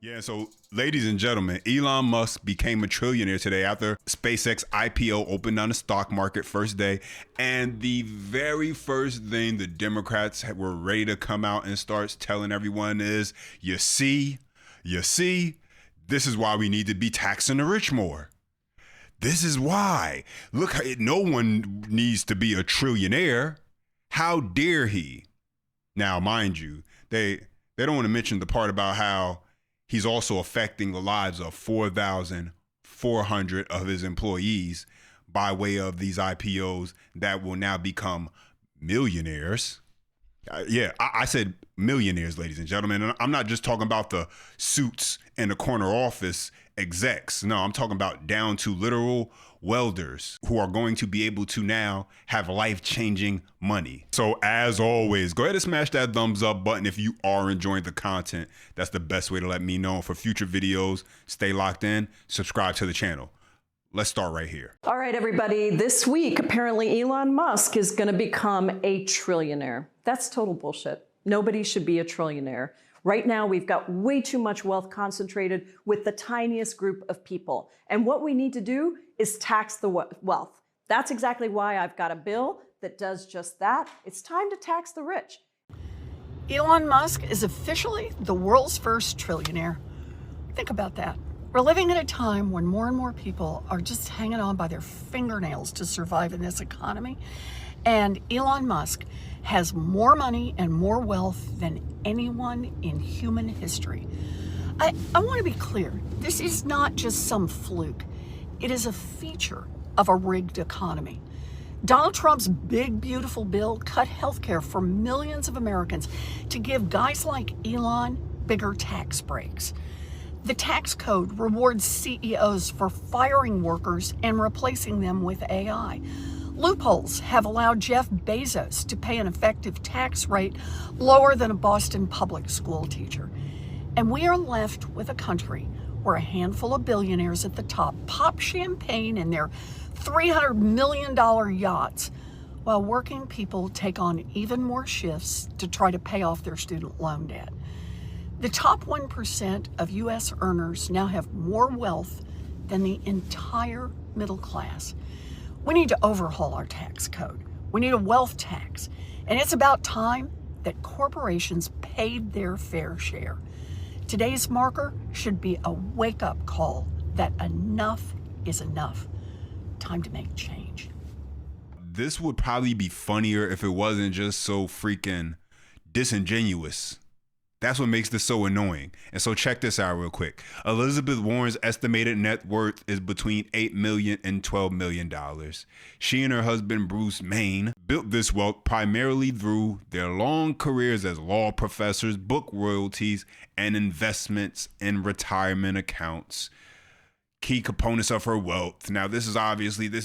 Yeah, so ladies and gentlemen, Elon Musk became a trillionaire today after SpaceX IPO opened on the stock market first day. And the very first thing the Democrats were ready to come out and start telling everyone is, you see, this is why we need to be taxing the rich more. This is why. Look, no one needs to be a trillionaire. How dare he? Now, mind you, they don't want to mention the part about how he's also affecting the lives of 4,400 of his employees by way of these IPOs that will now become millionaires. I said millionaires, ladies and gentlemen. And I'm not just talking about the suits and the corner office execs. No, I'm talking about down to literal welders who are going to be able to now have life-changing money. So as always, go ahead and smash that thumbs up button if you are enjoying the content. That's the best way to let me know. For future videos, stay locked in, subscribe to the channel. Let's start right here. All right, everybody. This week, apparently Elon Musk is going to become a trillionaire. That's total bullshit. Nobody should be a trillionaire. Right now, we've got way too much wealth concentrated with the tiniest group of people. And what we need to do is tax the wealth. That's exactly why I've got a bill that does just that. It's time to tax the rich. Elon Musk is officially the world's first trillionaire. Think about that. We're living at a time when more and more people are just hanging on by their fingernails to survive in this economy. And Elon Musk has more money and more wealth than anyone in human history. I want to be clear. This is not just some fluke. It is a feature of a rigged economy. Donald Trump's big, beautiful bill cut healthcare for millions of Americans to give guys like Elon bigger tax breaks. The tax code rewards CEOs for firing workers and replacing them with AI. Loopholes have allowed Jeff Bezos to pay an effective tax rate lower than a Boston public school teacher. And we are left with a country where a handful of billionaires at the top pop champagne in their $300 million yachts, while working people take on even more shifts to try to pay off their student loan debt. The top 1% of U.S. earners now have more wealth than the entire middle class. We need to overhaul our tax code. We need a wealth tax. And it's about time that corporations paid their fair share. Today's marker should be a wake-up call that enough is enough. Time to make change. This would probably be funnier if it wasn't just so freaking disingenuous. That's what makes this so annoying. And so check this out real quick. Elizabeth Warren's estimated net worth is between $8 million and $12 million. She and her husband, Bruce Maine, built this wealth primarily through their long careers as law professors, book royalties, and investments in retirement accounts. Key components of her wealth. Now, this is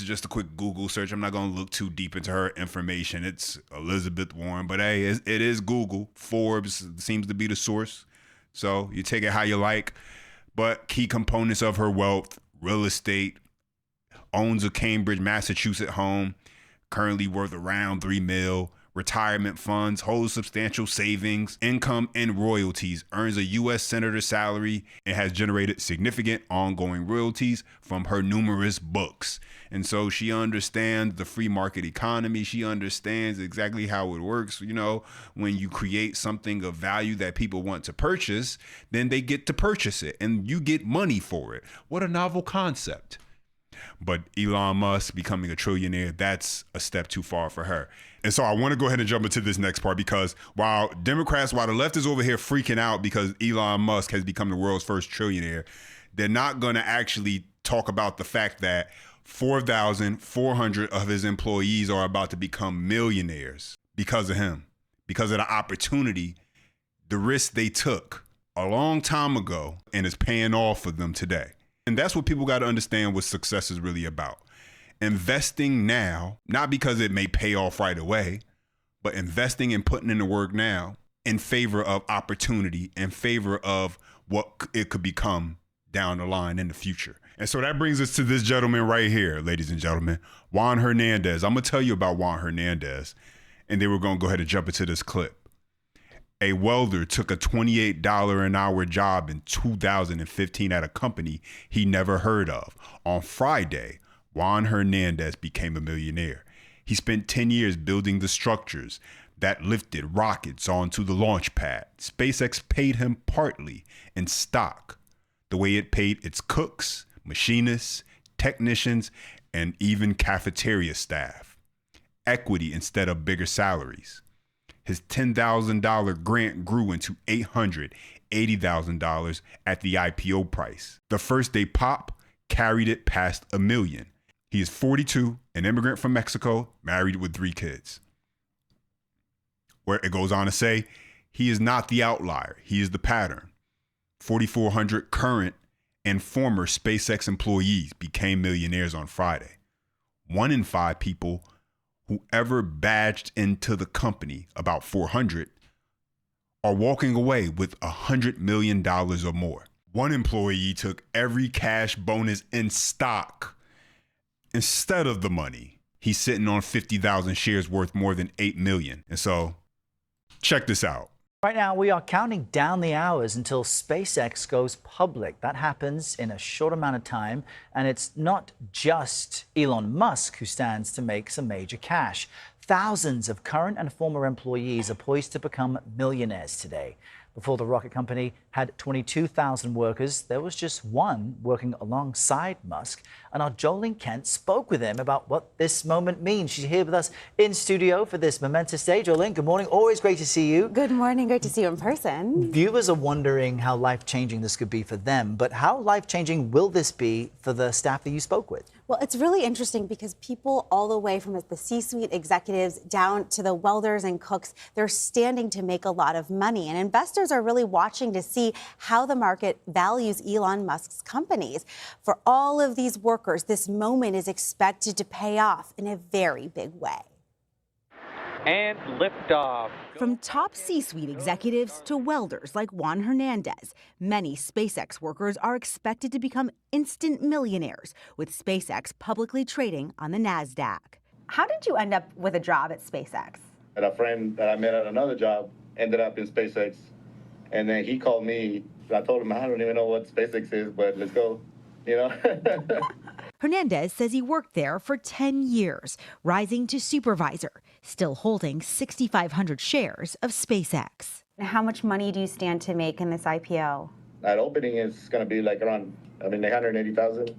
just a quick Google search. I'm not going to look too deep into her information. It's Elizabeth Warren, but hey, it is Google. Forbes seems to be the source. So you take it how you like. But key components of her wealth: real estate, owns a Cambridge, Massachusetts home, currently worth around $3 million. Retirement funds, holds substantial savings, income and royalties, earns a U.S. senator salary, and has generated significant ongoing royalties from her numerous books. And so she understands the free market economy. She understands exactly how it works. You know, when you create something of value that people want to purchase, then they get to purchase it and you get money for it. What a novel concept. But Elon Musk becoming a trillionaire, that's a step too far for her. And so I want to go ahead and jump into this next part, because while the left is over here freaking out because Elon Musk has become the world's first trillionaire, they're not going to actually talk about the fact that 4,400 of his employees are about to become millionaires because of him, because of the opportunity, the risk they took a long time ago, and is paying off for them today. And that's what people got to understand what success is really about. Investing now, not because it may pay off right away, but investing and putting in the work now in favor of opportunity, in favor of what it could become down the line in the future. And so that brings us to this gentleman right here, ladies and gentlemen, Juan Hernandez. I'm going to tell you about Juan Hernandez, and then we're going to go ahead and jump into this clip. A welder took a $28 an hour job in 2015 at a company he never heard of. On Friday, Juan Hernandez became a millionaire. He spent 10 years building the structures that lifted rockets onto the launch pad. SpaceX paid him partly in stock, the way it paid its cooks, machinists, technicians, and even cafeteria staff. Equity instead of bigger salaries. His $10,000 grant grew into $880,000 at the IPO price. The first day pop carried it past $1 million. He is 42, an immigrant from Mexico, married with 3 kids. Where it goes on to say, he is not the outlier, he is the pattern. 4,400 current and former SpaceX employees became millionaires on Friday. 1 in 5 people who ever badged into the company, about 400, are walking away with $100 million or more. One employee took every cash bonus in stock instead of the money. He's sitting on 50,000 shares worth more than $8 million. And so, check this out. Right now, we are counting down the hours until SpaceX goes public. That happens in a short amount of time, and it's not just Elon Musk who stands to make some major cash. Thousands of current and former employees are poised to become millionaires today. Before the rocket company had 22,000 workers, there was just one working alongside Musk. And our Jolene Kent spoke with him about what this moment means. She's here with us in studio for this momentous day. Jolene, good morning. Always great to see you. Good morning. Great to see you in person. Viewers are wondering how life-changing this could be for them, but how life-changing will this be for the staff that you spoke with? Well, it's really interesting because people all the way from the C-suite executives down to the welders and cooks, they're standing to make a lot of money. And investors are really watching to see how the market values Elon Musk's companies. For all of these workers, this moment is expected to pay off in a very big way. And liftoff. From top C-suite executives to welders like Juan Hernandez, many SpaceX workers are expected to become instant millionaires, with SpaceX publicly trading on the NASDAQ. How did you end up with a job at SpaceX? And a friend that I met at another job ended up in SpaceX. And then he called me. I told him, I don't even know what SpaceX is, but let's go, you know? Hernandez says he worked there for 10 years, rising to supervisor, still holding 6,500 shares of SpaceX. How much money do you stand to make in this IPO? That opening is going to be like around, $880,000.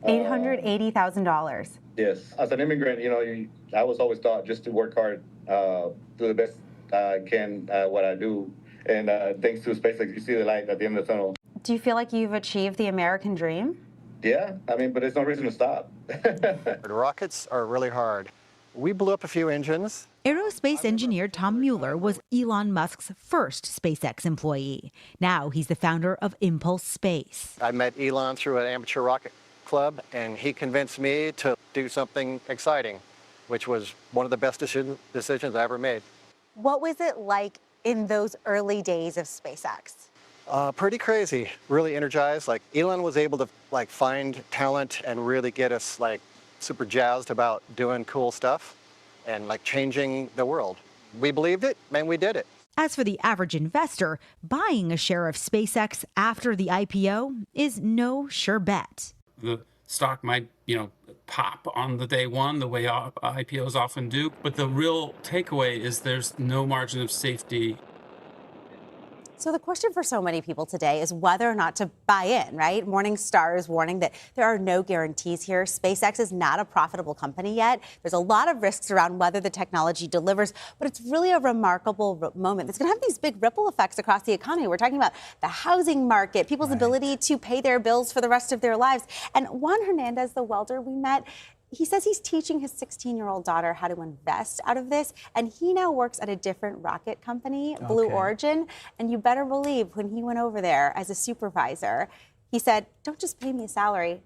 $880,000. Yes. As an immigrant, I was always taught just to work hard, do the best I can at what I do. And thanks to SpaceX, you see the light at the end of the tunnel. Do you feel like you've achieved the American dream? Yeah, but there's no reason to stop. The rockets are really hard. We blew up a few engines. Aerospace engineer Tom Mueller was Elon Musk's first SpaceX employee. Now he's the founder of Impulse Space. I met Elon through an amateur rocket club, and he convinced me to do something exciting, which was one of the best decisions I ever made. What was it like in those early days of SpaceX? Pretty crazy, really energized. Elon was able to find talent and really get us super jazzed about doing cool stuff and changing the world. We believed it and we did it. As for the average investor, buying a share of SpaceX after the IPO is no sure bet. The stock might, pop on the day one, the way IPOs often do. But the real takeaway is there's no margin of safety. So the question for so many people today is whether or not to buy in, right? Morningstar is warning that there are no guarantees here. SpaceX is not a profitable company yet. There's a lot of risks around whether the technology delivers, but it's really a remarkable moment. It's going to have these big ripple effects across the economy. We're talking about the housing market, people's ability to pay their bills for the rest of their lives. And Juan Hernandez, the welder we met, he says he's teaching his 16-year-old daughter how to invest out of this, and he now works at a different rocket company, Blue Origin, and you better believe when he went over there as a supervisor, he said, don't just pay me a salary,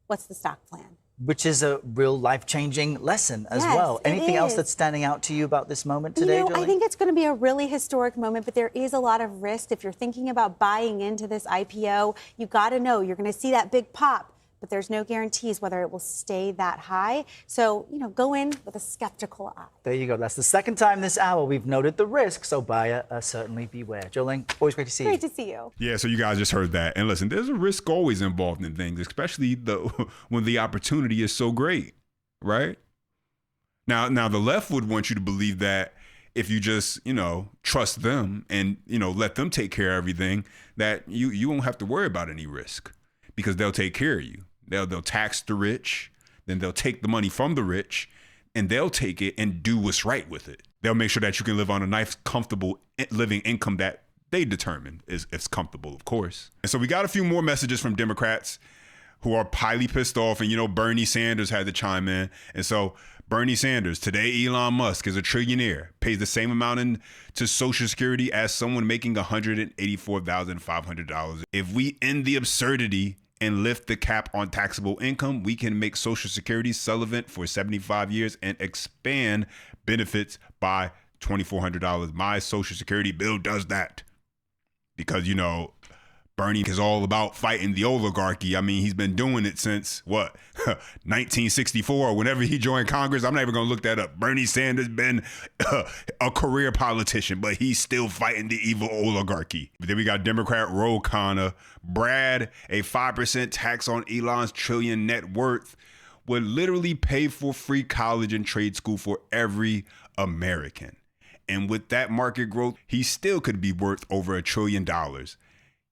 what's the stock plan? Which is a real life-changing lesson as well. Anything else that's standing out to you about this moment today, Julie? I think it's going to be a really historic moment, but there is a lot of risk. If you're thinking about buying into this IPO, you got to know you're going to see that big pop. but there's no guarantees whether it will stay that high. So, go in with a skeptical eye. There you go. That's the second time this hour we've noted the risk, so buyer certainly beware. Jolene, always great to see you. Great to see you. Yeah, so you guys just heard that. And listen, there's a risk always involved in things, especially when the opportunity is so great, right? Now the left would want you to believe that if you just, trust them and, let them take care of everything, that you won't have to worry about any risk because they'll take care of you. They'll tax the rich, then they'll take the money from the rich and they'll take it and do what's right with it. They'll make sure that you can live on a nice, comfortable living income that they determine is comfortable, of course. And so we got a few more messages from Democrats who are highly pissed off. And, Bernie Sanders had to chime in. And so Bernie Sanders, today Elon Musk is a trillionaire, pays the same amount to Social Security as someone making $184,500. If we end the absurdity and lift the cap on taxable income, we can make Social Security relevant for 75 years and expand benefits by $2,400. My Social Security bill does that because, Bernie is all about fighting the oligarchy. I mean, he's been doing it since, 1964 or whenever he joined Congress. I'm not even going to look that up. Bernie Sanders been a career politician, but he's still fighting the evil oligarchy. But then we got Democrat Ro Khanna. Brad, a 5% tax on Elon's trillion net worth would literally pay for free college and trade school for every American. And with that market growth, he still could be worth over $1 trillion.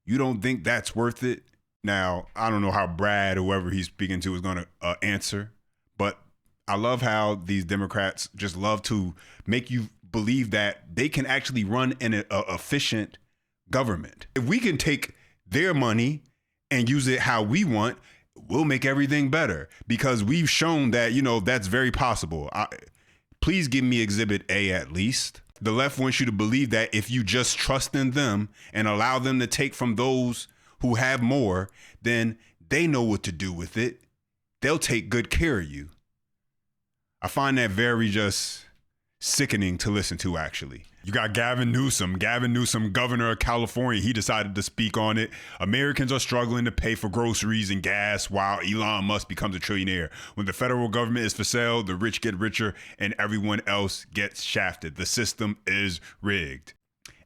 You don't think that's worth it? Now, I don't know how Brad, whoever he's speaking to, is going to answer, but I love how these Democrats just love to make you believe that they can actually run an efficient government. If we can take their money and use it how we want, we'll make everything better because we've shown that, that's very possible. Please give me Exhibit A at least. The left wants you to believe that if you just trust in them and allow them to take from those who have more, then they know what to do with it. They'll take good care of you. I find that very just sickening to listen to, actually. You got Gavin Newsom, governor of California. He decided to speak on it. Americans are struggling to pay for groceries and gas while Elon Musk becomes a trillionaire. When the federal government is for sale, the rich get richer and everyone else gets shafted. The system is rigged.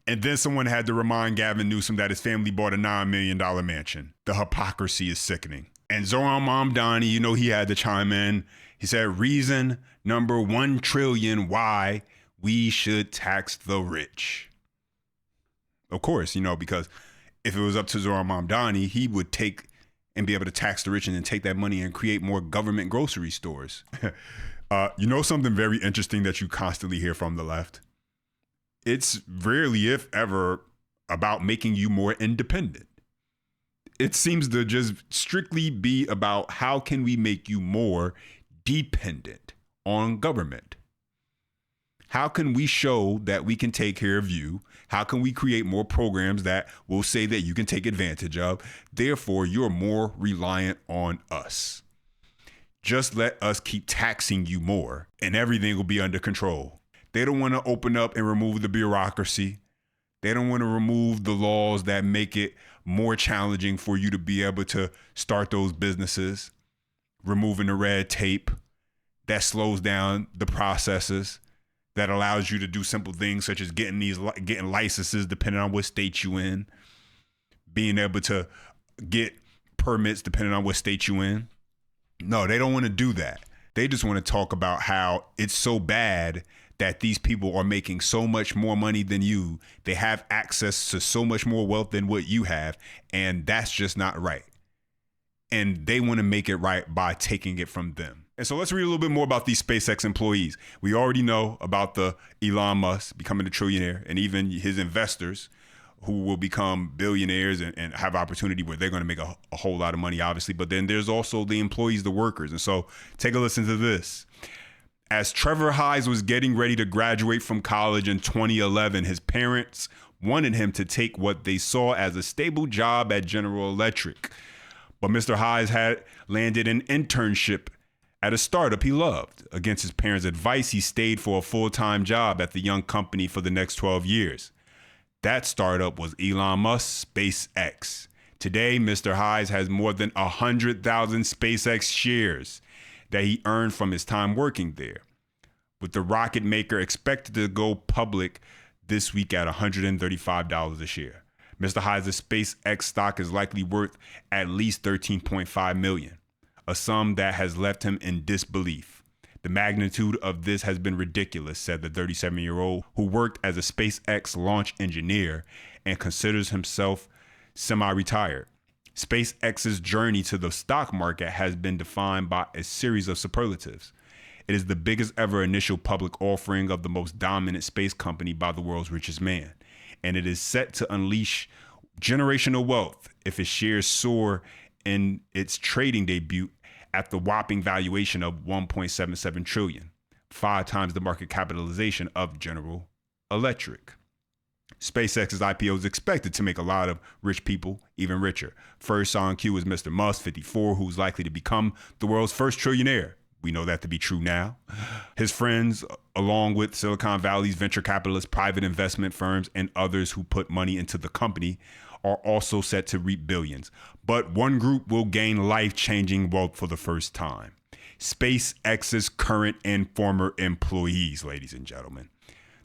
And then someone had to remind Gavin Newsom that his family bought a $9 million mansion. The hypocrisy is sickening. And Zoran Mamdani, he had to chime in. He said, reason number 1 trillion why we should tax the rich. Of course, because if it was up to Zoran Mamdani, he would take and be able to tax the rich and then take that money and create more government grocery stores. Something very interesting that you constantly hear from the left? It's rarely, if ever, about making you more independent. It seems to just strictly be about how can we make you more dependent on government. How can we show that we can take care of you? How can we create more programs that will say that you can take advantage of? Therefore, you're more reliant on us. Just let us keep taxing you more and everything will be under control. They don't want to open up and remove the bureaucracy. They don't want to remove the laws that make it more challenging for you to be able to start those businesses. Removing the red tape that slows down the processes, that allows you to do simple things such as getting licenses depending on what state you in, being able to get permits depending on what state you in. No, they don't want to do that. They just want to talk about how it's so bad that these people are making so much more money than you. They have access to so much more wealth than what you have, and that's just not right. And they want to make it right by taking it from them. And so let's read a little bit more about these SpaceX employees. We already know about the Elon Musk becoming a trillionaire and even his investors who will become billionaires and have opportunity where they're going to make a whole lot of money, obviously. But then there's also the employees, the workers. And so take a listen to this. As Trevor Hayes was getting ready to graduate from college in 2011, his parents wanted him to take what they saw as a stable job at General Electric. But Mr. Hayes had landed an internship at a startup he loved. Against his parents' advice, he stayed for a full-time job at the young company for the next 12 years. That startup was Elon Musk's SpaceX. Today, Mr. Hayes has more than 100,000 SpaceX shares that he earned from his time working there, with the rocket maker expected to go public this week at $135 a share. Mr. Hayes' SpaceX stock is likely worth at least $13.5 million, a sum that has left him in disbelief. The magnitude of this has been ridiculous, said the 37-year-old who worked as a SpaceX launch engineer and considers himself semi-retired. SpaceX's journey to the stock market has been defined by a series of superlatives. It is the biggest ever initial public offering of the most dominant space company by the world's richest man, and it is set to unleash generational wealth if its shares soar in its trading debut at the whopping valuation of $1.77 trillion, 5 times the market capitalization of General Electric. SpaceX's IPO is expected to make a lot of rich people even richer. First on cue is Mr. Musk, 54, who's likely to become the world's first trillionaire. We know that to be true now. His friends, along with Silicon Valley's venture capitalists, private investment firms, and others who put money into the company, are also set to reap billions. But one group will gain life-changing wealth for the first time. SpaceX's current and former employees, ladies and gentlemen.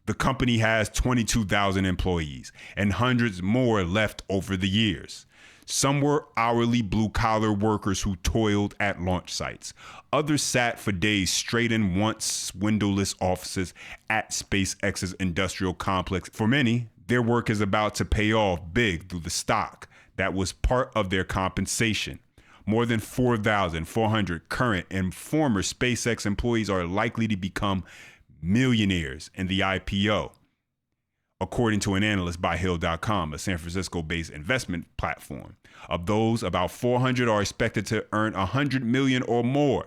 The company has 22,000 employees and hundreds more left over the years. Some were hourly blue-collar workers who toiled at launch sites. Others sat for days straight in once windowless offices at SpaceX's industrial complex. For many, their work is about to pay off big through the stock that was part of their compensation. More than 4,400 current and former SpaceX employees are likely to become millionaires in the IPO, according to an analyst by Hill.com, a San Francisco-based investment platform. Of those, about 400 are expected to earn $100 million or more.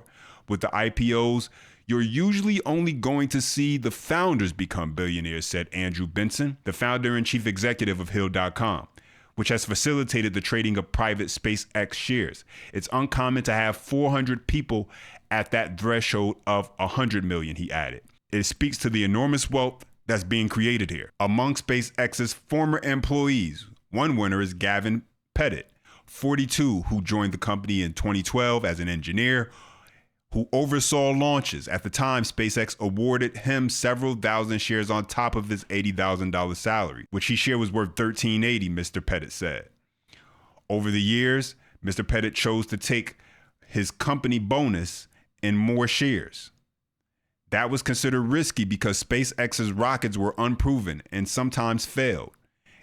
With the IPOs, you're usually only going to see the founders become billionaires, said Andrew Benson, the founder and chief executive of Hill.com, which has facilitated the trading of private SpaceX shares. It's uncommon to have 400 people at that threshold of $100 million, he added. It speaks to the enormous wealth that's being created here. Among SpaceX's former employees, one winner is Gavin Pettit, 42, who joined the company in 2012 as an engineer who oversaw launches. At the time, SpaceX awarded him several thousand shares on top of his $80,000 salary, which he shared was worth $1,380, Mr. Pettit said. Over the years, Mr. Pettit chose to take his company bonus in more shares. That was considered risky because SpaceX's rockets were unproven and sometimes failed.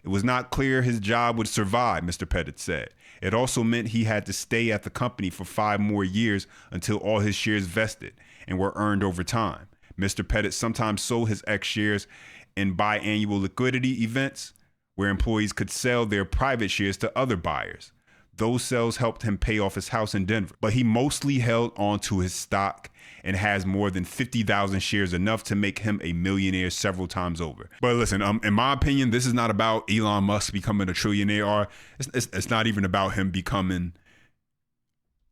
It was not clear his job would survive, Mr. Pettit said. It also meant he had to stay at the company for 5 more years until all his shares vested and were earned over time. Mr. Pettit sometimes sold his X shares in biannual liquidity events where employees could sell their private shares to other buyers. Those sales helped him pay off his house in Denver, but he mostly held on to his stock and has more than 50,000 shares, enough to make him a millionaire several times over. But listen, in my opinion, this is not about Elon Musk becoming a trillionaire, or it's not even about him becoming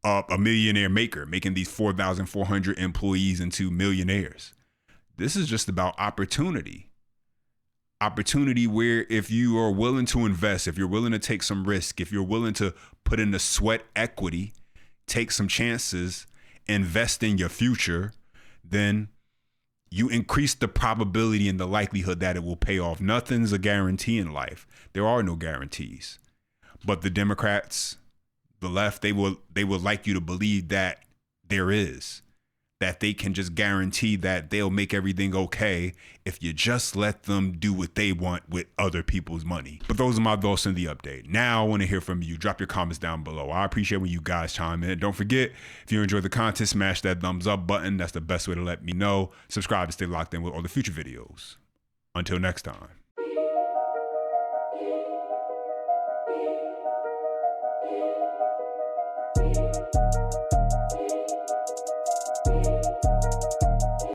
a millionaire maker, making these 4,400 employees into millionaires. This is just about opportunity. Opportunity where if you are willing to invest, if you're willing to take some risk, if you're willing to put in the sweat equity, take some chances, invest in your future, then you increase the probability and the likelihood that it will pay off. Nothing's a guarantee in life. There are no guarantees. But the Democrats, the left, they will like you to believe that there is, that they can just guarantee that they'll make everything okay if you just let them do what they want with other people's money. But those are my thoughts in the update. Now I want to hear from you. Drop your comments down below. I appreciate when you guys chime in. Don't forget, if you enjoy the content, smash that thumbs up button. That's the best way to let me know. Subscribe and stay locked in with all the future videos. Until next time.